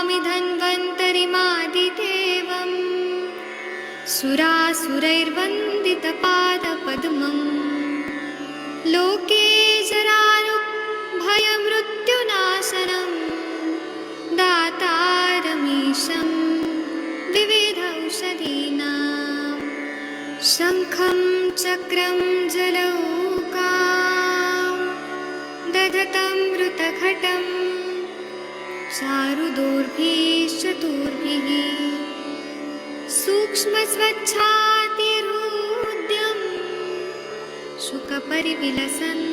नमामि धन्वन्तरिमादिदेवम् सुरासुरैर्वन्दितपादपद्मम् लोके जरारुभयमृत्युनाशनम् दातारमीशं विविधौषधीनां शङ्खं चक्रं जलौकां दधतं मृतघटं चारुदोर्भिश्चतुर्भिः सूक्ष्मस्वच्छातिहृद्यं शुकपरिविलसन्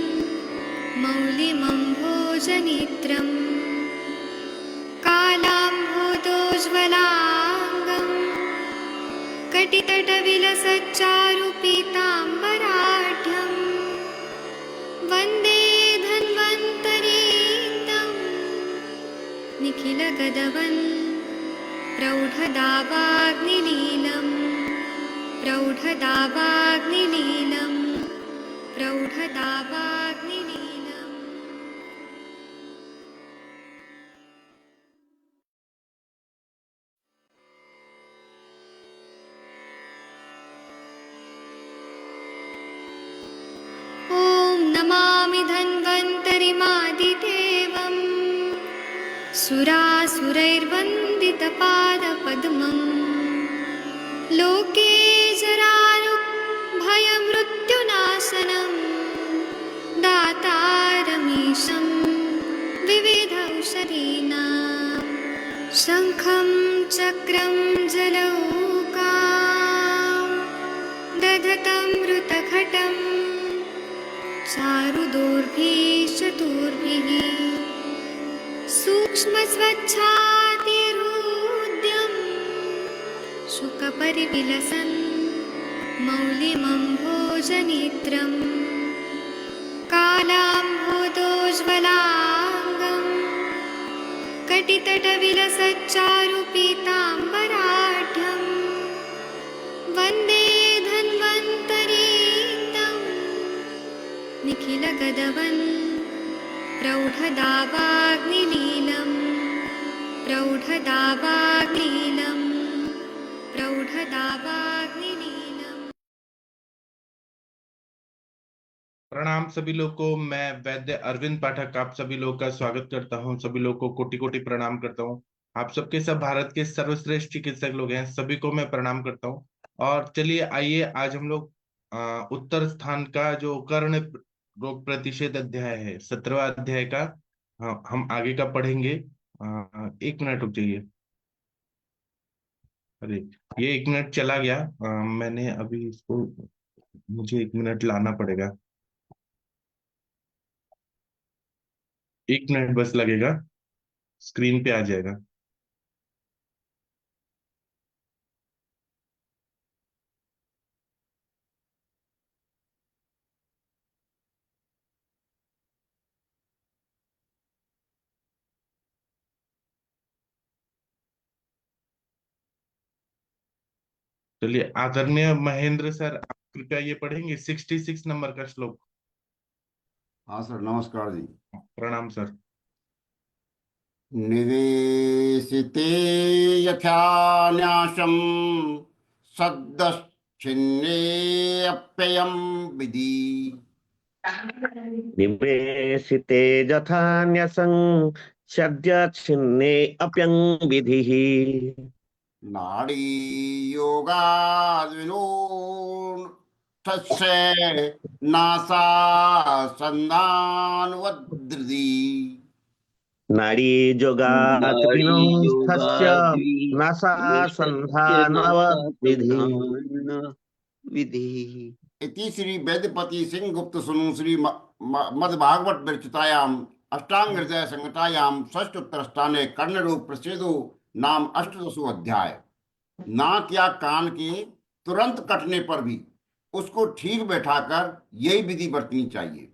मौलिमम्भोजनेत्रम् कालाम्भोदोज्ज्वलाङ्गं कटितटविलसच्चारुपीताम्बराढ्यं वन्दे धन्वन्तरीतं निखिलगदवन् प्रौढदावाग्निलीलं प्रौढदावाग्निलीलं प्रौढदावाग्निलीलम्। नमामि धन्वन्तरिमादिदेवम् सुरासुरैर्वन्दितपादपद्मम् लोके जरारुभयमृत्युनाशनम् दातारमीशं विविधौषधीनां शङ्खं चक्रं जलौकां दधतं मृतघटं चारुदोर्भिश्चतुर्भिः सूक्ष्मस्वच्छातिहृद्यं शुकपरिविलसन् मौलिमम्भोजनेत्रम् कालाम्भोदोज्ज्वलाङ्गं कटितटविलसच्चारुपीताम्बराढ्यं वन्दे धन्वन्तरीतं निखिलगदवन् प्रौढदावाग्निलीलं प्रौढदावाग्निलीलं प्रौढदावाग्निलीलम्। प्रणाम सभी लोग को। मैं वैद्य अरविंद पाठक आप सभी लोग का स्वागत करता हूं। सभी लोग को कोटि कोटि प्रणाम करता हूं। आप सबके सब भारत के सर्वश्रेष्ठ चिकित्सक लोग हैं, सभी को मैं प्रणाम करता हूं। और चलिए आइए, आज हम लोग उत्तर स्थान का जो कर्ण रोग प्रतिषेध अध्याय है, 17वां अध्याय का हम आगे का पढ़ेंगे। एक मिनट रुक जाइए। अरे ये 1 मिनट चला गया। मैंने अभी इसको, मुझे 1 मिनट लाना पड़ेगा। 1 मिनट बस लगेगा, स्क्रीन पे आ जाएगा। चलिए, आदरणीय महेंद्र सर, आप कृपया ये पढ़ेंगे 66 नंबर का श्लोक। हाँ सर, नमस्कार जी। प्रणाम सर। निवेशिते यथा न्यासं सद्दश्चिन्ने अप्ययं विधि। निवेशिते यथा न्यसं सद्यच्छिन्ने अप्यं विधिः। नाड़ी योगाद्विनोन् तस्य नासा संधानवद्दृति। नाड़ी जोगात् विनोस्तस्य नासा संधानवद्विधि। इति श्री वैद्यपति सिंह गुप्त सुनु श्री मद्भागवत विरचितायाम् अष्टांग हृदय संहितायां षष्ठोत्तर स्थाने कर्ण रोग प्रतिषेधो नाम अष्टदशो अध्याय। नाक या कान के तुरंत कटने पर भी उसको ठीक बैठाकर यही विधि बरतनी चाहिए।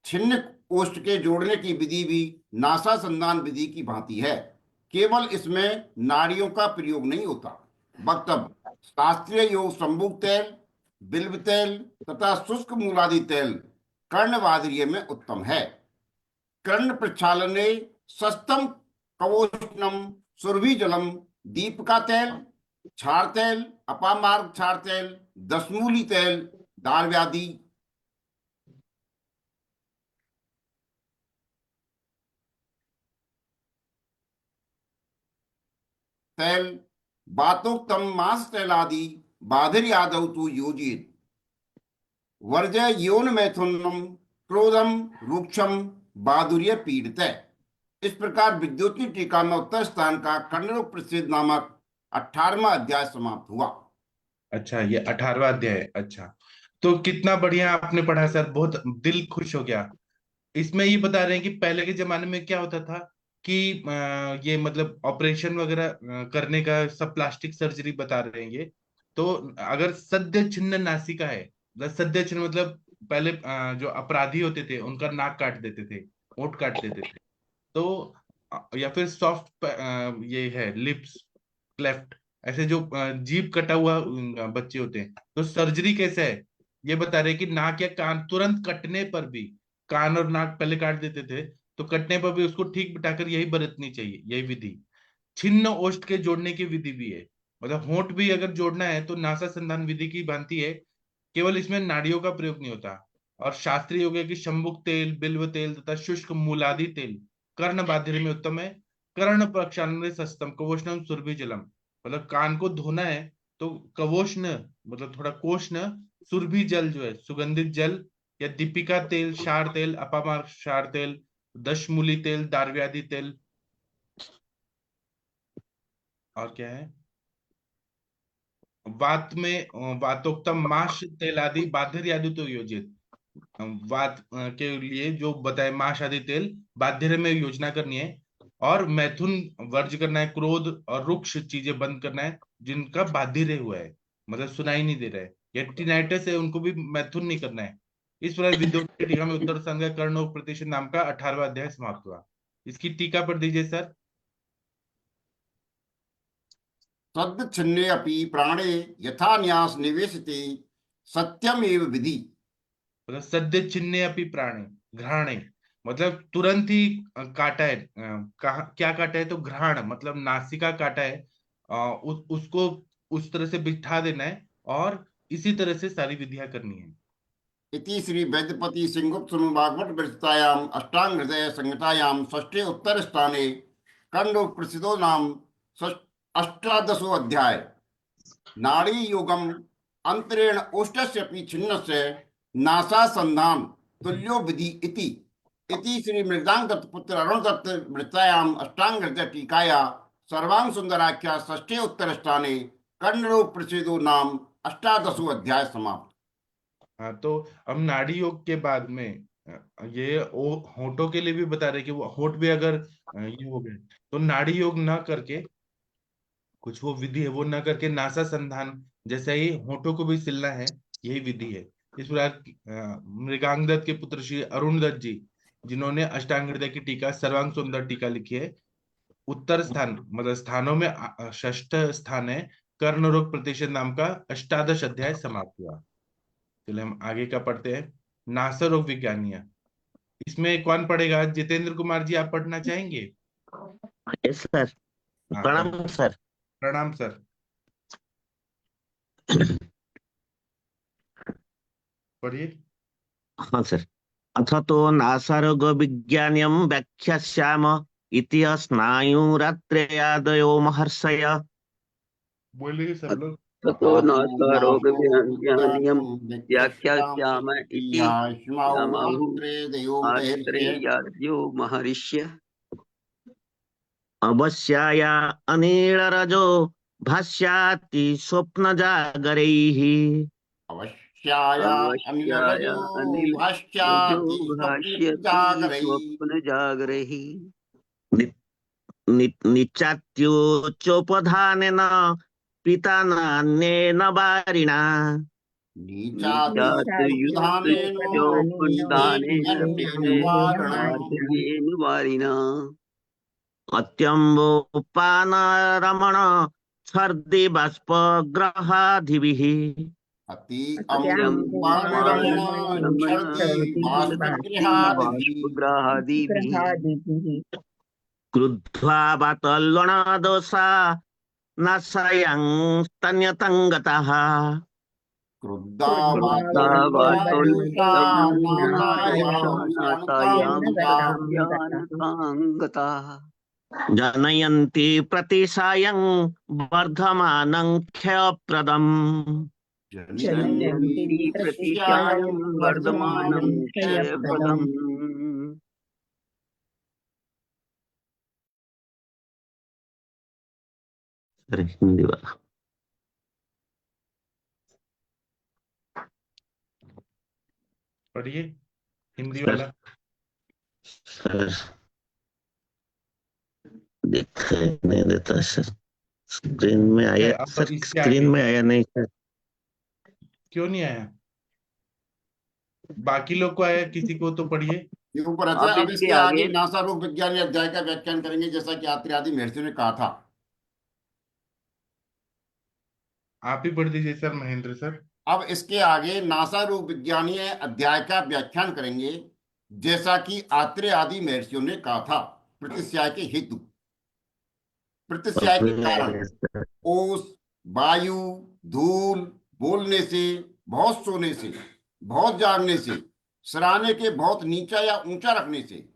छिन्न ओष्ठ के जोड़ने की विधि भी नासा संधान विधि की भांति है, केवल इसमें नाड़ियों का प्रयोग नहीं होता। वक्तव्य: शास्त्रीय योग संबुक तेल, बिल्व तेल तथा शुष्क मूलादि तेल कर्णवाद्रिय में उत्तम है। कर्ण प्रक्षालने सस्तम कवोष्णम सुरभि जलम, दीप का तेल, क्षार तेल, अपामार्ग क्षार तेल, दशमूली तेल, दाल व्याधि, तेल, बातोक्तम मास तैलादि बाधिर्यादौ तु योजित, वर्जय यौन मैथुनम, क्रोधम, रूक्षम, बाधुर्य पीड़ित। इस प्रकार विद्युतीय टीका में उत्तर स्थान का कर्णरोग प्रसिद्ध नामक 18वां अध्याय समाप्त हुआ। अच्छा, ये 18वां अध्याय है। अच्छा, तो कितना बढ़िया आपने पढ़ा सर, बहुत दिल खुश हो गया। इसमें ये बता रहे हैं कि पहले के जमाने में क्या होता था कि ये मतलब ऑपरेशन वगैरह करने का सब प्लास्टिक सर्जरी बता रहे हैं ये। तो अगर सद्य छिन्न नासिका है, मतलब सद्य छिन्न मतलब पहले जो अपराधी होते थे उनका नाक काट देते थे, होंठ काट देते थे। तो या फिर सॉफ्ट ये है लिप्स क्लेफ्ट, ऐसे जो जीभ कटा हुआ बच्चे होते हैं, तो सर्जरी कैसे है ये बता रहे हैं कि नाक या कान तुरंत कटने पर भी, कान और नाक पहले काट देते थे तो कटने पर भी उसको ठीक बिठाकर यही बरतनी चाहिए, यही विधि। छिन्न ओष्ठ के जोड़ने की विधि भी है, मतलब होंठ भी अगर जोड़ना है तो नासा संधान विधि की भांति है, केवल इसमें नाड़ियों का प्रयोग नहीं होता। और शास्त्रीय योग है कि शंभुक तेल, बिल्व तेल तथा शुष्क मूलादि तेल कर्ण बाधिर में उत्तम है। कर्ण प्रक्षालन सस्तम कवोष्णम सुरभि जलम, मतलब कान को धोना है तो कवोष्ण मतलब थोड़ा कोष्ण, सुरभि जल जो है सुगंधित जल, या दीपिका तेल, क्षार तेल, अपामार क्षार तेल, दशमूली तेल, दारव्याधि तेल, और क्या है वात में वातोक्तम माश तेल आदि बाधिर आदि तो योजित। वात के लिए जो बताए माश आदि तेल बाध्यर्य में योजना करनी है। और मैथुन वर्ज करना है, क्रोध और रुक्ष चीजें बंद करना है जिनका बाधिर्य हुआ है, मतलब सुनाई नहीं दे रहा है या टिनाइटस है उनको भी मैथुन नहीं करना है। इस प्रकार विद्युत टीका में उत्तर संघ कर्ण प्रतिशत नाम का 18वां अध्याय समाप्त हुआ। इसकी टीका पर दीजिए सर। सद्य छिन्ने अपि प्राणे यथा न्यास निवेशते सत्यमेव विधि। मतलब सद्य चिन्ह अपनी प्राणी घ्राणे, मतलब तुरंत ही काटा है, कहा क्या काटा है तो घ्राण मतलब नासिका काटा है। उसको उस तरह से बिठा देना है और इसी तरह से सारी विधियां करनी है। इति श्री वैद्यपति सिंहगुप्त सुनु भागवत विरचितायाम अष्टांग हृदय संहितायाम षष्ठे उत्तर स्थाने कर्ण प्रसिद्धो नाम अष्टादशो अध्याय। नाड़ी योगम अंतरेण ओष्ठस्य अपि छिन्नस्य नासा संधान तुल्यो विधि इति। इति श्री मृगांग दत्त पुत्र अरुण दत्त वृत्तायाम अष्टांग हृदय टीकाया सर्वांग सुंदराख्या षष्ठे उत्तर स्थाने कर्ण प्रसिद्धो नाम अष्टादशो अध्याय समाप्त। हाँ, तो हम नाड़ी योग के बाद में ये होठों के लिए भी बता रहे कि वो होठ भी अगर ये हो गए तो नाड़ी योग ना करके, कुछ वो विधि है वो न करके नासा संधान जैसे ही होठों को भी सिलना है, यही विधि है। इस प्रकार मृगांगदत्त के पुत्र श्री अरुण दत्त जी, जिन्होंने अष्टांग हृदय की टीका सर्वांग सुंदर टीका लिखी है, उत्तर स्थान मतलब स्थानों में षष्ठ स्थान है, कर्ण रोग प्रतिशत नाम का अष्टादश अध्याय समाप्त हुआ। चलिए हम आगे का पढ़ते हैं। नासा रोग विज्ञानिया, इसमें कौन पढ़ेगा? जितेंद्र कुमार जी, आप पढ़ना चाहेंगे? Yes sir. हाँ, प्रणाम सर। प्रणाम सर, पढ़िए। हाँ सर। अथ तो नासारोग विज्ञान्यं व्याख्यास्याम इति स्नायुरात्रेयादयो महर्षय। बोलिए सब लोग। ततो नासारोगविज्ञानिनं व्याख्यास्याम इति यामाहु आत्रेयाद्यो महर्षयः। अवश्याया अनिलरजो भास्याति स्वप्नजागरैः। अवश्याया अवश्याय अनिलरजो अनिलरजो भाष्याति भाष्यति स्वप्नजागरैः। स्वप्नजागरैः। निचात्योच्चोपधानेन पिता नान्येन वारिणा। नीचात् नीचात्युत्थानेन युक्तोपदानेन पितेन वारणम्। मार्जयेन वारिणा। अत्यम्बोपानरमण छर्दि बाष्पग्रहाधिभिः। अति अत्यम्बुपानरमण अम्बुपानरमण छर्दि बाष्पगृहादिभिः। बाष्पग्रहादिभिः। क्रुद्ध्वा वातल्वणादोषा नासायं स्तन्यतङ्गतः क्रुद्धा क्रुद्धा वातोल्लता नासायां वातोल्लतायां शान्तां गताः जनयन्ति प्रतिसायं वर्धमानं क्षयप्रदम् जनयन्ति प्रतिशायं वर्धमानं क्षयप्रदम् अरे हिंदी वाला पढ़िए हिंदी वाला। सर दिखाई नहीं देता सर, स्क्रीन में आया अब सर, इसके स्क्रीन आगे में आया नहीं सर। क्यों नहीं आया? बाकी लोग को आया, किसी को तो पढ़िए। ये ऊपर अच्छा। अब अब इसके इसके आगे आगे नासा रोग विज्ञान अध्याय का व्याख्यान करेंगे, जैसा कि आत्रेय आदि महर्षि ने कहा था। आप ही पढ़ दीजिए सर, महेंद्र सर। अब इसके आगे नासा रोग विज्ञानीय अध्याय का व्याख्यान करेंगे, जैसा कि आत्रेय आदि महर्षियों ने कहा था। प्रतिस्याय के हेतु, प्रतिस्याय के कारण, ओस, वायु, धूल, बोलने से, बहुत सोने से, बहुत जागने से, सराहने के बहुत नीचा या ऊंचा रखने से,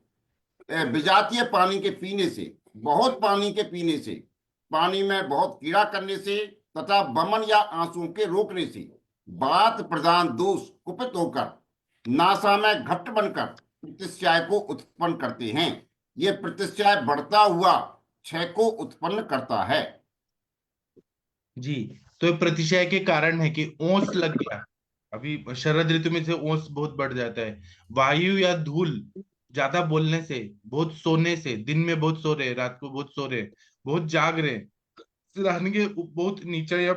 विजातीय पानी के पीने से, बहुत पानी के पीने से, पानी में बहुत कीड़ा करने से, तथा वमन या आंसुओं के रोकने से वात प्रधान दोष कुपित होकर नासा में घट्ट बनकर प्रतिस्याय को उत्पन्न करते हैं। ये प्रतिस्याय बढ़ता हुआ क्षय को उत्पन्न करता है। जी, तो ये प्रतिशय के कारण है कि ओस लग गया। अभी शरद ऋतु में से ओस बहुत बढ़ जाता है। वायु या धूल ज्यादा बोलने से, बहुत सोने से, दिन में बहुत सो रहे, रात को बहुत सो रहे, बहुत जाग रहे, रहने के बहुत नीचा या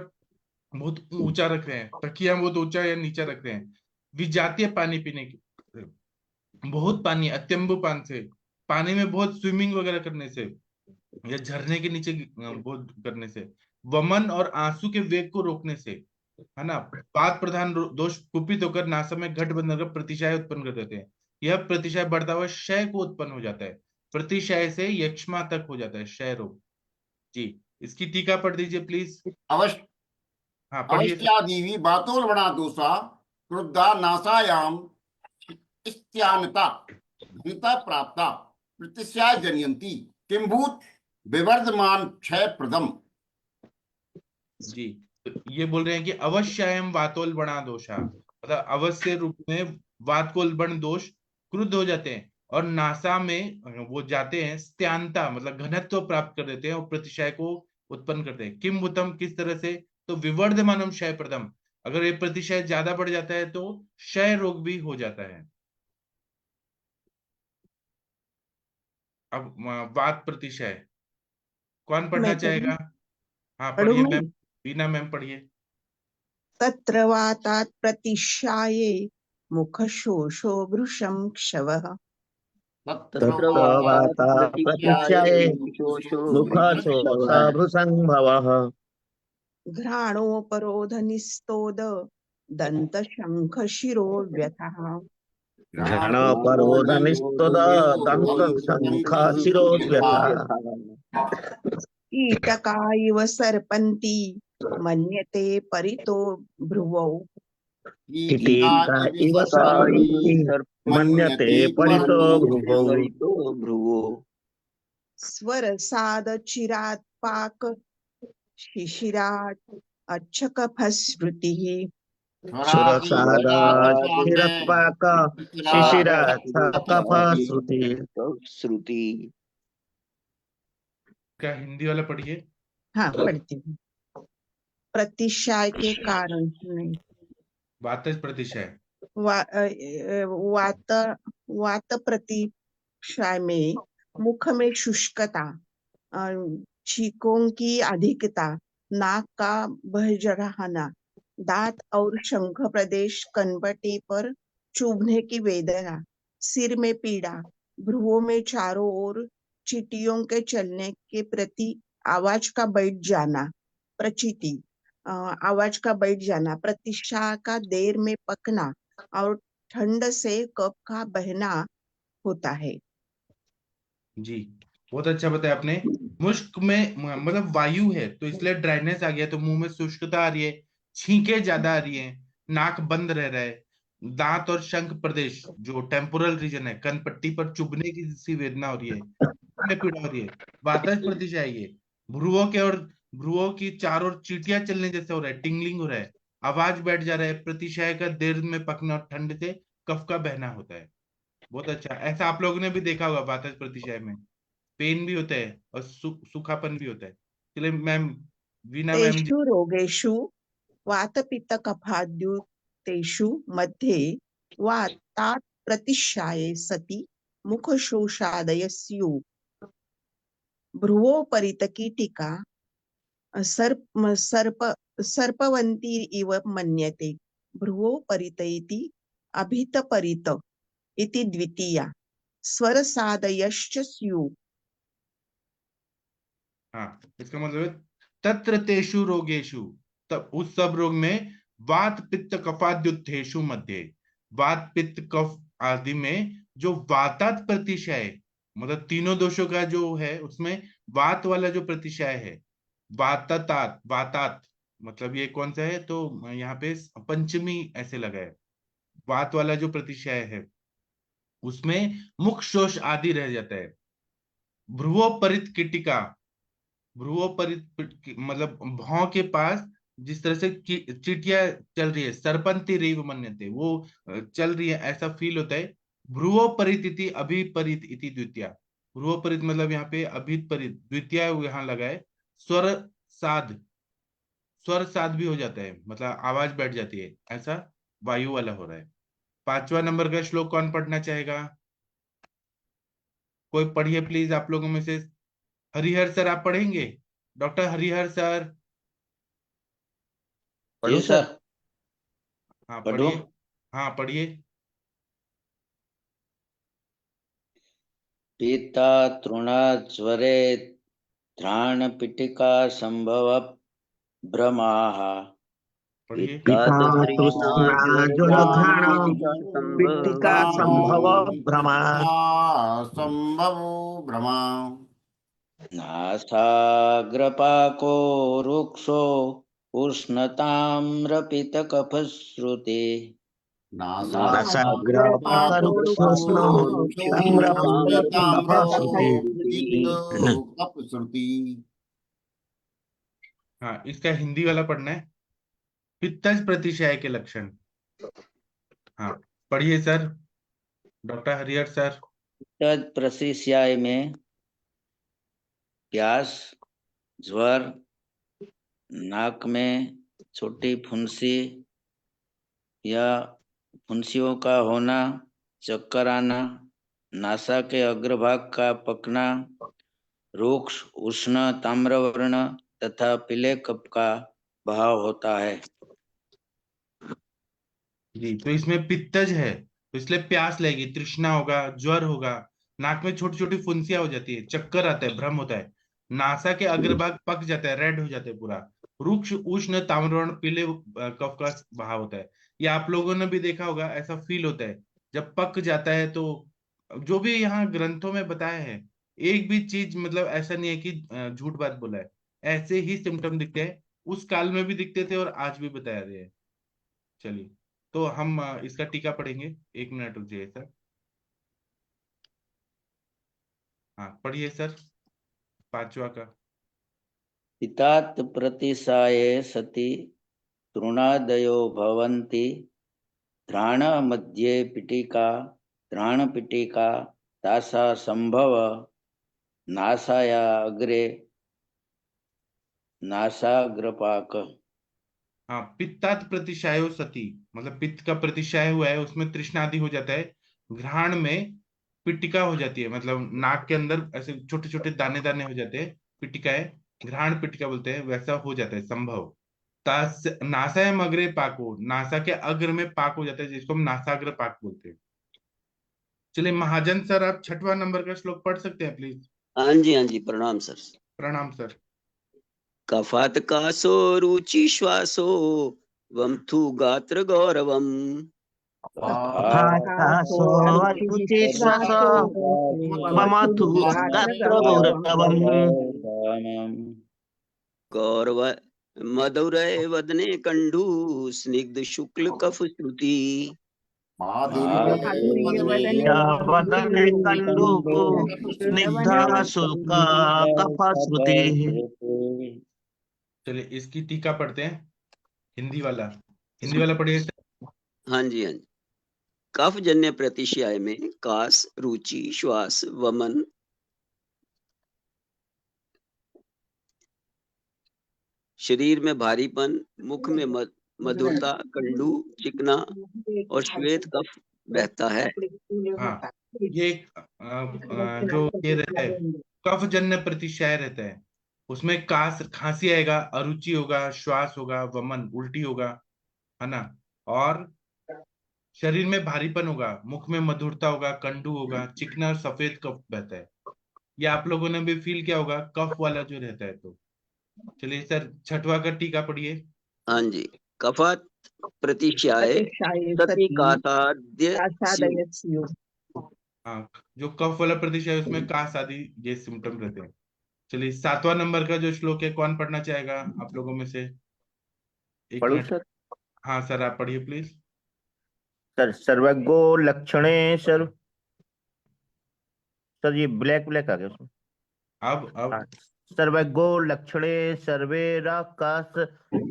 बहुत ऊंचा रख रहे हैं, तकिया बहुत ऊंचा या नीचा रख रहे हैं, विजातीय पानी पीने की, बहुत पानी, अत्यंबु पान से, पानी में बहुत स्विमिंग वगैरह करने से, या झरने के नीचे बहुत करने से, वमन और आंसू के वेग को रोकने से, है ना, वात प्रधान दोष कुपित होकर नासा में घट बंधन कर प्रतिशय उत्पन्न कर देते हैं। यह प्रतिशय बढ़ता हुआ क्षय को उत्पन्न हो जाता है। प्रतिशय से यक्ष्मा तक हो जाता है क्षय रोग। जी, इसकी टीका पढ़ दीजिए प्लीज। अवश्य। हाँ पढ़िए। अवश्यादीवी बातोलवणा दोषा क्रुद्धा नासायाम स्त्यानता घनता प्राप्ता प्रतिस्याय जनयन्ति किंभूत विवर्धमान क्षय प्रदम। जी, तो ये बोल रहे हैं कि अवश्यायम वातोलवणा दोषा, मतलब अवश्य रूप में वातकोलवण दोष क्रुद्ध हो जाते हैं और नासा में वो जाते हैं, स्त्यांता मतलब घनत्व प्राप्त कर देते हैं और प्रतिशय को उत्पन्न करते हैं। किम भूतम, किस तरह से? तो विवर्धमानम क्षय प्रदम, अगर ये प्रतिशय ज्यादा बढ़ जाता है तो क्षय रोग भी हो जाता है। अब वात प्रतिशय कौन पढ़ना मैं चाहेगा? हाँ पढ़ूं पढ़िए मैं? मैम, बीना मैम पढ़िए। तत्र वातात् प्रतिशाये मुखशोषो भृशं क्षवः तत्र वाता प्रतिशये मुखशोषभृसंभवः घ्राणोपरोधनिस्तोद दन्तशङ्खशिरोव्यथः घ्राणपरोधनिस्तुद दन्तशङ्खशिरोव्यथा कीटका इव सर्पन्ति मन्यते परितो भ्रुवौ कीटिका इव सर्पन्ति मन्यते परितो भ्रुवौ स्वरसादचिरात् पाक शिशिरात् अच्छकफस्मृतिः सुरसादाच्छिरत्पाक शिशिराच्छकफश्रुति। श्रुति। क्या हिंदी वाला पढ़िए। हाँ पढ़ती हूँ। प्रतिशाय के कारण नहीं, वात प्रतिशय, वात प्रतिशाय में मुख में शुष्कता, छींकों की अधिकता, नाक का बहजहाना, दांत और शंख प्रदेश, कनपटी पर चुभने की वेदना, सिर में पीड़ा, भ्रुवों में चारों ओर चींटियों के चलने के प्रति आवाज का बैठ जाना, प्रचीति, आवाज का बैठ जाना, प्रतिशा का देर में पकना और ठंड से कफ का बहना होता है। जी, बहुत अच्छा बताया आपने। मुश्क में मतलब वायु है तो इसलिए ड्राइनेस आ गया, तो मुंह में शुष्कता आ रही है, छींके ज्यादा आ रही है, नाक बंद रह रहा है, दांत और शंख प्रदेश जो टेम्पोरल रीजन है, कनपट्टी पर चुभने की सी वेदना हो रही है, में पीड़ा हो रही है। वातज प्रतिशय ये भ्रुवों के और भ्रुवों की चारों ओर चींटियां चलने जैसे हो रहा है, टिंगलिंग हो रहा है, आवाज बैठ जा रहा है, प्रतिशय का देर में पकना और ठंड से कफ का बहना होता है। बहुत अच्छा, ऐसा आप लोगों ने भी देखा होगा वातज प्रतिशय में पेन भी होता है और सूखापन भी होता है। चलिए मैम, वीना मैम जी। तेषु रोगेषु वातपित्तकफाद्युतेषु मध्ये वातात् प्रतिशाये सति मुखशोषादय स्युः। भ्रुवोपरितकीटिका सर्पवन्ती इव मन्यते। भ्रुवोपरित इति अभितपरित इति द्वितीया। स्वरसादयश्च स्युः। हाँ, इसका मतलब है तत्र तेषु रोगेषु, तब उस सब रोग में वात पित्त कफाद्युत्थेषु मध्य, वात पित्त कफ आदि में जो वातात प्रतिशय, मतलब तीनों दोषों का जो है उसमें वात वाला जो प्रतिशय है, वातात वातात, मतलब ये कौन सा है, तो यहाँ पे पंचमी ऐसे लगा है, वात वाला जो प्रतिशय है उसमें मुख शोष आदि रह जाता है। भ्रुवोपरित कीटिका, भ्रुवोपरित मतलब भौं के पास जिस तरह से चींटियां चल रही है, सरपंती रेव मन्यते, वो चल रही है ऐसा फील होता है। भ्रुवोपरित इति अभिपरित इति द्वितीया, भ्रुवोपरित मतलब यहाँ पे अभिपरित, द्वितीया यहाँ लगा है। स्वर साध, स्वर साध भी हो जाता है, मतलब आवाज बैठ जाती है, ऐसा वायु वाला हो रहा है। 5वां नंबर का श्लोक कौन पढ़ना चाहेगा? कोई पढ़िए प्लीज आप लोगों में से। हरिहर सर आप पढ़ेंगे? Doctor Harihar sir. पढ़ू सर? हाँ पढ़ू? पढ़िए। हाँ पढ़िए। पीता तृणाज्वरे त्राणपिटिका संभव भ्रमाः। पढ़िए। पिता तृष्णा ज्वरघ्राण पिटिका पिट्टिका संभव भ्रमा संभवो भ्रमा। नासाग्रपाको रुक्षो उष्णताम्रपितकफश्रुते। नासाग्रपाकरुक्षोष्ण ताम्रपित्तकफश्रुते। कपश्रुति। हाँ, इसका हिंदी वाला पढ़ना है, पित्तज प्रतिशय के लक्षण। हाँ पढ़िए सर, डॉक्टर हरिहर सर। तद प्रशिष्याय में प्यास, ज्वर, नाक में छोटी फुंसी या फुंसियों का होना, चक्कर आना, नासा के अग्रभाग का पकना, रुक्ष उष्ण ताम्रवर्ण तथा पीले कप का भाव होता है। जी, तो इसमें पित्तज है तो इसलिए प्यास लगेगी, तृष्णा होगा, ज्वर होगा, नाक में छोटी छोटी फुंसियां हो जाती है, चक्कर आता है, भ्रम होता है, नासा के अग्रभाग पक जाता है, रेड हो जाता है पूरा, रुक्ष उष्ण ताम्रवर्ण पीले कफ का भाव होता है। ये आप लोगों ने भी देखा होगा, ऐसा फील होता है जब पक जाता है। तो जो भी यहाँ ग्रंथों में बताया है, एक भी चीज मतलब ऐसा नहीं है कि झूठ बात बोला है, ऐसे ही सिम्टम दिखते हैं, उस काल में भी दिखते थे और आज भी बताया गया है। चलिए, तो हम इसका टीका पढ़ेंगे, 1 मिनट रुक जाइए सर। हाँ पढ़िए सर, 5वां का। पितात प्रतिसाये सति तृणादयो भवन्ति। त्राण मध्ये पिटिका, त्राण पिटिका तासा संभव नासाया अग्रे नासाग्रपाक। हाँ, पित्तात प्रतिशायो सती, मतलब पित्त का प्रतिशाय हुआ है, उसमें तृष्णा आदि हो जाता है। घ्राण में पिटिका हो जाती है, मतलब नाक के अंदर ऐसे छोटे छोटे दाने दाने हो जाते हैं, पिटिका है, घ्राण पिटिका बोलते हैं, वैसा हो जाता है संभव। नासायम अग्रे पाको, नासा के अग्र में पाक हो जाता है, जिसको हम नासाग्र पाक बोलते हैं। चलिए महाजन सर, आप 6वां नंबर का श्लोक पढ़ सकते हैं प्लीज? हाँ जी, प्रणाम सर। प्रणाम सर। कफात कासो रुचि श्वासो वमथु गात्र गौरवम भातासो अरुचिश्वासो ममथु गात्र गौरवम् गौरव मधुरय वदने कंडू स्निग्ध शुक्ल कफ श्रुति वदने कंडू स्निग्धा शुल्का कफश्रुति। चलिए इसकी टीका पढ़ते हैं, हिंदी वाला पढ़िए। हाँ जी, हाँ जी। कफ जन्य प्रतिशय में कास, रुचि, श्वास, वमन, शरीर में भारीपन, मुख में मधुरता, कंडू, चिकना और श्वेत कफ बहता है। हाँ, ये जो ये रहता है कफ जन्य प्रतिशय रहता है, उसमें कास खांसी आएगा, अरुचि होगा, श्वास होगा, वमन उल्टी होगा, है ना, और शरीर में भारीपन होगा, मुख में मधुरता होगा, कंडू होगा, चिकना और सफेद कफ बहता है। ये आप लोगों ने भी फील किया होगा कफ वाला जो रहता है। तो चलिए सर छठवा का टीका पढ़िए। हाँ जी। कफात प्रतिशय सति कासाद्य कासादयस्यु। हाँ, जो कफ वाला प्रतिशय है उसमें कास आदि ये सिम्टम रहते हैं। चलिए 7वां नंबर का जो श्लोक है कौन पढ़ना चाहेगा आप लोगों में से? एक पढ़ू मिनट। सर? हाँ सर आप पढ़िए प्लीज। सर सर्वज्ञो लक्षणे सर ये ब्लैक आ गया उसमें। अब सर्वज्ञो लक्षणे सर्वेराकाश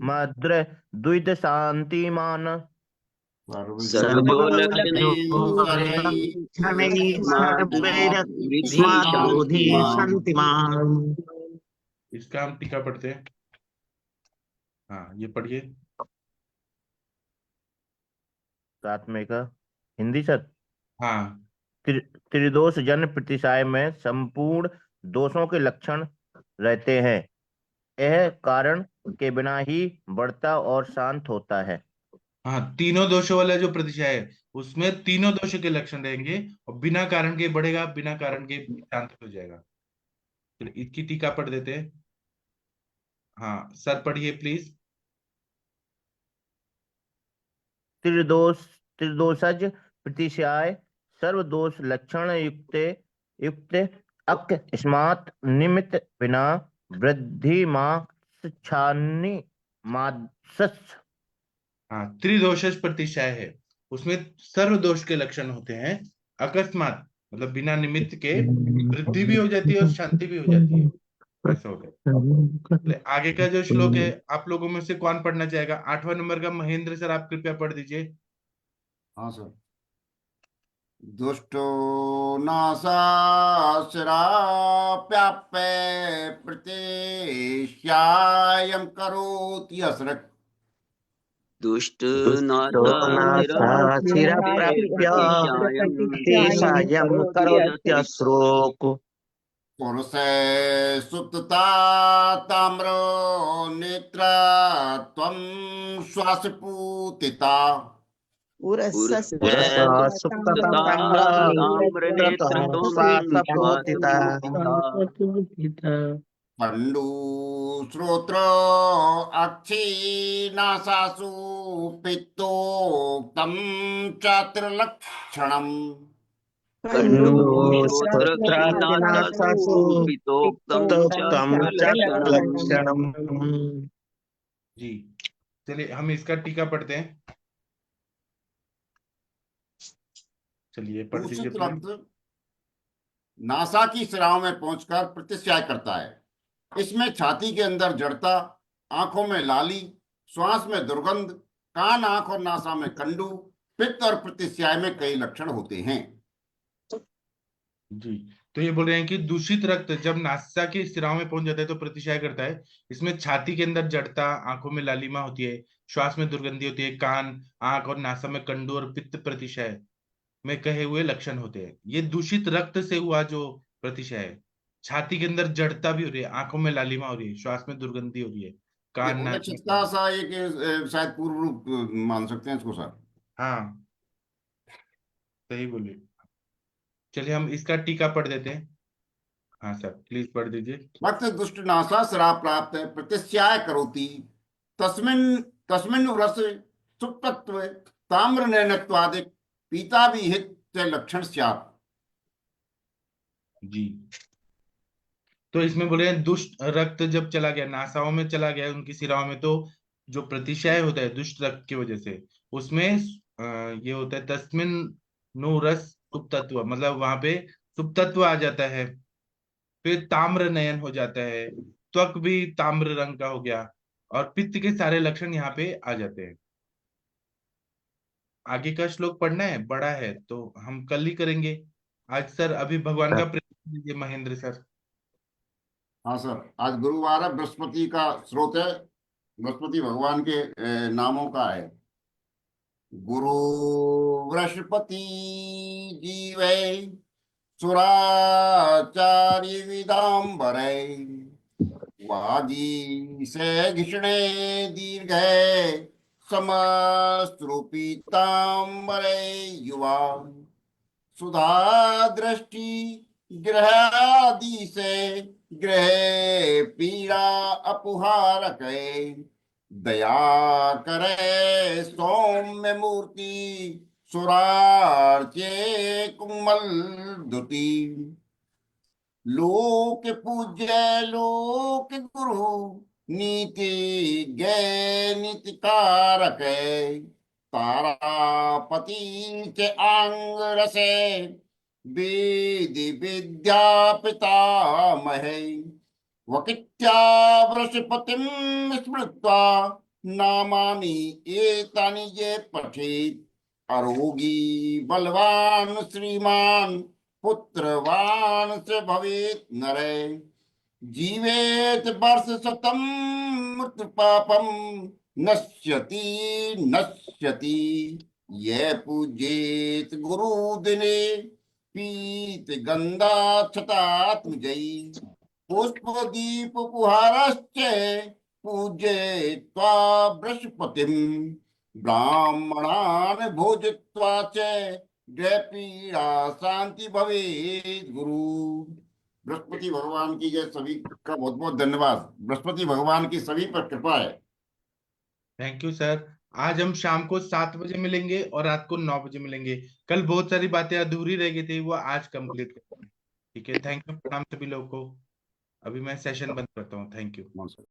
मद्र द्वित शांतिमान इसका हम टीका पढ़ते हैं। हाँ ये पढ़िए। साथ में का हिंदी सर। हाँ त्रिदोष जन प्रतिशय में संपूर्ण दोषों के लक्षण रहते हैं। यह कारण के बिना ही बढ़ता और शांत होता है। हाँ, तीनों दोषों वाला जो प्रतिशय है उसमें तीनों दोषों के लक्षण रहेंगे और बिना कारण के बढ़ेगा, बिना कारण के शांत हो जाएगा। तो इसकी टीका पढ़ देते हैं। हाँ सर पढ़िए प्लीज। त्रिदोषज प्रतिशय सर्वदोष लक्षण युक्त अक स्मात् निमित्त बिना वृद्धि माक्षानि मात्सस्। हाँ, त्रिदोषज प्रतिशय है, उसमें सर्व दोष के लक्षण होते हैं। अकस्मात मतलब बिना निमित्त के वृद्धि भी हो जाती है और शांति भी हो जाती है, ऐसा होता है। आगे का जो श्लोक है आप लोगों में से कौन पढ़ना चाहेगा? 8वां नंबर का महेंद्र सर आप कृपया पढ़ दीजिए। हाँ सर। दुष्टो नासाश्राप्याप्य प्रतिश्यायं करोति असृक् दुष्ट पुरुषे सुप्तता ताम्रो नेत्र त्वं श्वासपूतिता पंडु श्रोत्र अक्षी नासासु पित्तोक्तं चात्रलक्षणम् जी चलिए हम इसका टीका पढ़ते हैं। चलिए पढ़ दीजिए। दूषित रक्त नासा की शिराओं में पहुंचकर प्रतिश्याय करता है। इसमें छाती के अंदर जड़ता, आंखों में लाली, श्वास में दुर्गंध, कान, आंख और नासा में कंडू, पित्त और प्रतिश्याय में कई लक्षण होते हैं। जी तो ये बोल रहे हैं कि दूषित रक्त जब नासा की शिराओं में पहुंच जाता है तो प्रतिशय करता है। इसमें छाती के अंदर जड़ता, आंखों में लालिमा होती है, श्वास में दुर्गंधी होती है, कान, आंख और नासा में कंडू और पित्त प्रतिशय में कहे हुए लक्षण होते हैं। ये दूषित रक्त से हुआ जो प्रतिशय है। छाती के अंदर जड़ता भी हो रही है, आंखों में लालिमा हो रही है, श्वास में दुर्गंधी हो रही है, कान नाक छिटका सा एक शायद पूर्व रूप मान सकते हैं इसको सर। हाँ सही बोलिए। चलिए हम इसका टीका पढ़ देते हैं। हाँ सर प्लीज पढ़ दीजिए। वक्त दुष्ट नासा शराब प्राप्त प्रतिश्याय करोति तस्मिन् तस्मिन् रस सुप्तत्व ताम्र नयनत्वादिक पीता भी हित से लक्षण स्यात्। जी, तो इसमें बोले हैं दुष्ट रक्त जब चला गया, नासाओं में चला गया उनकी सिराओं में, तो जो प्रतिशय होता है दुष्ट रक्त की वजह से, उसमें ये होता है तस्मिन नु रस सुप्तत्व, मतलब वहां पे सुप्तत्व आ जाता है। फिर ताम्र नयन हो जाता है, त्वक भी ताम्र रंग का हो गया, और पित्त के सारे लक्षण यहाँ पे आ जाते हैं। आगे का श्लोक पढ़ना है, बड़ा है तो हम कल ही करेंगे आज सर। अभी भगवान का प्रेम दीजिए महेंद्र सर। हाँ सर, आज गुरुवार है, बृहस्पति का स्रोत है, बृहस्पति भगवान के नामों का है। गुरु बृहस्पति जीवै सुराचार्य विदाम्बरै वागी से घिषणे दीर्घे समस्त्रुपीताम्बरे युवा सुधा दृष्टि ग्रहादि से ग्रह पीड़ा अपुहारक दया करे सौम्य मूर्ति सुरार्चे कुमल दुति लोक पूज्य लोक गुरु नीति गे नीति कारक तारापति के अंग रसे वेदि विद्या पितामहे वकित्या वृषपतिं स्मृत्वा नामानि एतानि ये पठेत् अरोगी बलवान श्रीमान पुत्रवान से भवेत् नरे जीवेत वर्ष शतम मृत्यु पापम नश्यति नश्यति ये पूजेत गुरु दिने पीत गंगा क्षतात्मजयी पुष्प दीप उपहारश्च पूजे त्वा बृहस्पतिं ब्राह्मणान् भोजित्वा च जय पीड़ा शांति भवेत् गुरु। बृहस्पति भगवान की जय। सभी का बहुत बहुत धन्यवाद। बृहस्पति भगवान की सभी पर कृपा है। Thank you sir. आज हम शाम को 7 बजे मिलेंगे और रात को 9 बजे मिलेंगे। कल बहुत सारी बातें अधूरी रह गई थी, वो आज कंप्लीट करेंगे। ठीक है, थैंक यू, प्रणाम सभी लोगों को। अभी मैं सेशन बंद करता हूँ। Thank you. नमस्कार।